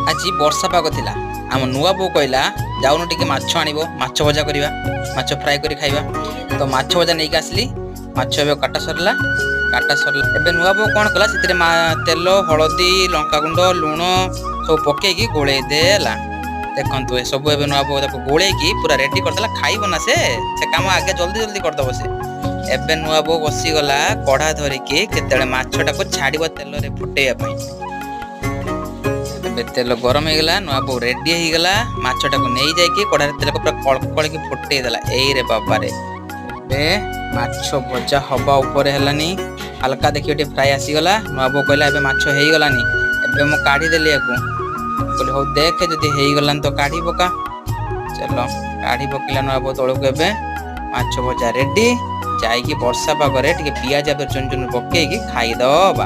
ଆଜି ବର୍ଷା ପାଗ ଥିଲା। ଆମ ନୂଆ ବୋଉ କହିଲା ଯାଉନୁ ଟିକେ ମାଛ ଆଣିବ, ମାଛ ଭଜା କରିବା, ମାଛ ଫ୍ରାଏ କରି ଖାଇବା। ତ ମାଛ ଭଜା ନେଇକି ଆସିଲି। ମାଛ ଏବେ କାଟା ସରିଲା। ଏବେ ନୂଆ ବୋଉ କ'ଣ କଲା, ସେଥିରେ ତେଲ, ହଳଦୀ, ଲଙ୍କାଗୁଣ୍ଡ, ଲୁଣ ସବୁ ପକେଇକି ଗୋଳେଇ ଦେଲା। ଦେଖନ୍ତୁ ଏସବୁ ଏବେ ନୂଆ ବୋଉ ତାକୁ ଗୋଳେଇକି ପୁରା ରେଡି କରିଦେଲା। ଖାଇବ ନା ସେ କାମ ଆଗେ ଜଲ୍ଦି କରିଦବ ସେ। ଏବେ ନୂଆ ବୋଉ ବସିଗଲା କଢା ଧରିକି, କେତେବେଳେ ମାଛଟାକୁ ଛାଡିବ ତେଲରେ ଫୁଟେଇବା ପାଇଁ। ଏବେ ତେଲ ଗରମ ହେଇଗଲା, ନୂଆ ବୋଉ ରେଡି ହେଇଗଲା। ମାଛଟାକୁ ନେଇ ଯାଇକି କଢାରେ ତେଲକୁ ପୁରା କଳକଳିକି ଫୁଟେଇ ଦେଲା। ଏଇରେ ବାବାରେ, ଏବେ ମାଛ ଭଜା ହବା ଉପରେ ହେଲାନି। ହାଲକା ଦେଖିକି ଟିକେ ଫ୍ରାଏ ଆସିଗଲା। ନୂଆ ବୋଉ କହିଲା ଏବେ ମାଛ ହେଇଗଲାନି। ଏବେ ମୁଁ କାଢିଦେଲି ୟାକୁ। କହିଲି ହଉ ଦେଖେ, ଯଦି ହେଇଗଲାନି ତ କାଢି ପକା। ଚାଲ କାଢି ପକେଇଲା ନୂଆ ବୋଉ ତଳକୁ। ଏବେ ମାଛ ଭଜା ରେଡି। ଯାଇକି ବର୍ଷା ପାଗରେ ଟିକେ ପିଆଜ ଚୁନ ଚୁନ ପକେଇକି ଖାଇଦବା।